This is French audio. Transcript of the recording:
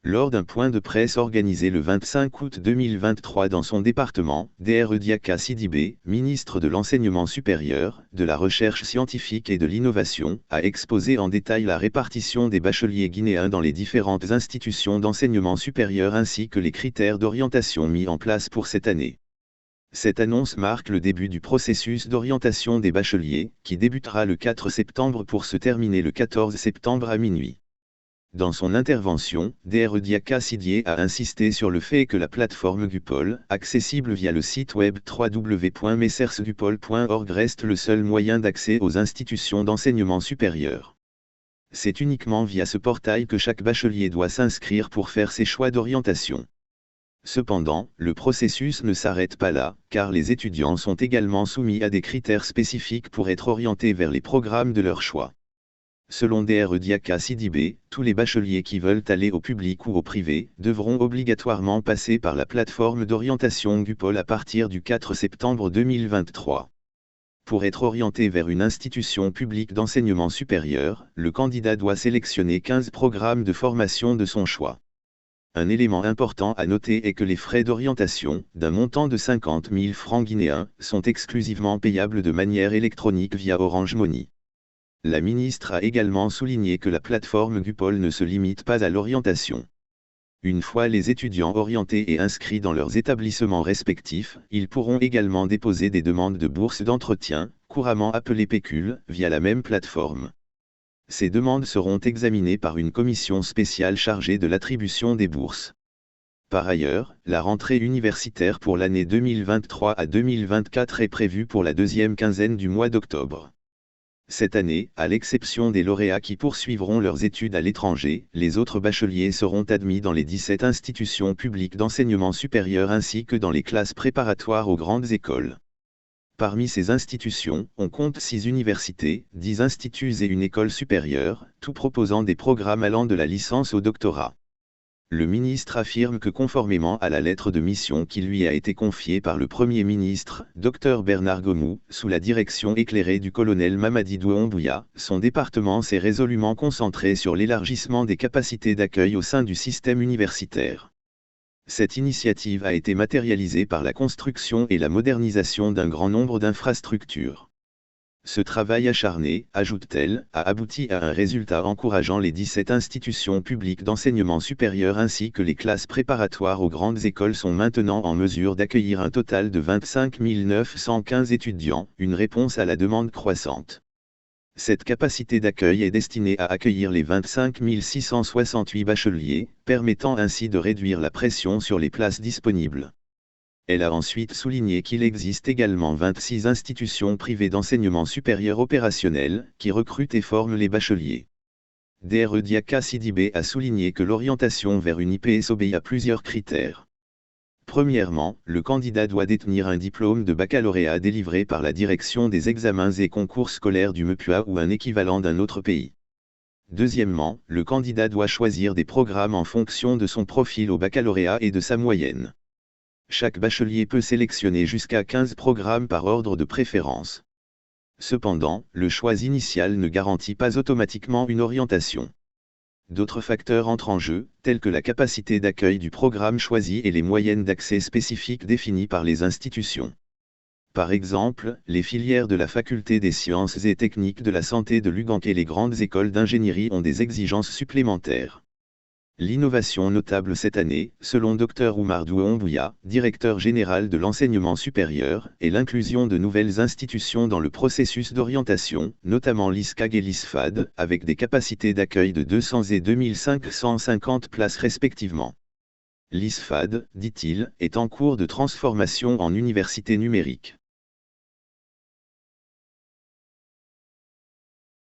Lors d'un point de presse organisé le 25 août 2023 dans son département, Dr Diaka Sidibé, ministre de l'Enseignement supérieur, de la Recherche scientifique et de l'Innovation, a exposé en détail la répartition des bacheliers guinéens dans les différentes institutions d'enseignement supérieur ainsi que les critères d'orientation mis en place pour cette année. Cette annonce marque le début du processus d'orientation des bacheliers, qui débutera le 4 septembre pour se terminer le 14 septembre à minuit. Dans son intervention, Dr Diaka Sidibé a insisté sur le fait que la plateforme Gupol, accessible via le site web www.messersgupol.org, reste le seul moyen d'accès aux institutions d'enseignement supérieur. C'est uniquement via ce portail que chaque bachelier doit s'inscrire pour faire ses choix d'orientation. Cependant, le processus ne s'arrête pas là, car les étudiants sont également soumis à des critères spécifiques pour être orientés vers les programmes de leur choix. Selon Dr Diaka Sidibé, tous les bacheliers qui veulent aller au public ou au privé devront obligatoirement passer par la plateforme d'orientation Gupol à partir du 4 septembre 2023. Pour être orienté vers une institution publique d'enseignement supérieur, le candidat doit sélectionner 15 programmes de formation de son choix. Un élément important à noter est que les frais d'orientation, d'un montant de 50 000 francs guinéens, sont exclusivement payables de manière électronique via Orange Money. La ministre a également souligné que la plateforme Gupol ne se limite pas à l'orientation. Une fois les étudiants orientés et inscrits dans leurs établissements respectifs, ils pourront également déposer des demandes de bourse d'entretien, couramment appelées pécules, via la même plateforme. Ces demandes seront examinées par une commission spéciale chargée de l'attribution des bourses. Par ailleurs, la rentrée universitaire pour l'année 2023 à 2024 est prévue pour la deuxième quinzaine du mois d'octobre. Cette année, à l'exception des lauréats qui poursuivront leurs études à l'étranger, les autres bacheliers seront admis dans les 17 institutions publiques d'enseignement supérieur ainsi que dans les classes préparatoires aux grandes écoles. Parmi ces institutions, on compte 6 universités, 10 instituts et une école supérieure, tout proposant des programmes allant de la licence au doctorat. Le ministre affirme que conformément à la lettre de mission qui lui a été confiée par le Premier ministre, Dr Bernard Gomou, sous la direction éclairée du colonel Mamadi Doumbouya, son département s'est résolument concentré sur l'élargissement des capacités d'accueil au sein du système universitaire. Cette initiative a été matérialisée par la construction et la modernisation d'un grand nombre d'infrastructures. Ce travail acharné, ajoute-t-elle, a abouti à un résultat encourageant les 17 institutions publiques d'enseignement supérieur ainsi que les classes préparatoires aux grandes écoles sont maintenant en mesure d'accueillir un total de 25 915 étudiants, une réponse à la demande croissante. Cette capacité d'accueil est destinée à accueillir les 25 668 bacheliers, permettant ainsi de réduire la pression sur les places disponibles. Elle a ensuite souligné qu'il existe également 26 institutions privées d'enseignement supérieur opérationnelles, qui recrutent et forment les bacheliers. Dr Diaka Sidibé a souligné que l'orientation vers une IPS obéit à plusieurs critères. Premièrement, le candidat doit détenir un diplôme de baccalauréat délivré par la direction des examens et concours scolaires du MEPUA ou un équivalent d'un autre pays. Deuxièmement, le candidat doit choisir des programmes en fonction de son profil au baccalauréat et de sa moyenne. Chaque bachelier peut sélectionner jusqu'à 15 programmes par ordre de préférence. Cependant, le choix initial ne garantit pas automatiquement une orientation. D'autres facteurs entrent en jeu, tels que la capacité d'accueil du programme choisi et les moyennes d'accès spécifiques définies par les institutions. Par exemple, les filières de la Faculté des sciences et techniques de la santé de l'UGANC et les grandes écoles d'ingénierie ont des exigences supplémentaires. L'innovation notable cette année, selon Dr Oumar Doumbouya, directeur général de l'enseignement supérieur, est l'inclusion de nouvelles institutions dans le processus d'orientation, notamment l'ISCAG et l'ISFAD, avec des capacités d'accueil de 200 et 2550 places respectivement. L'ISFAD, dit-il, est en cours de transformation en université numérique.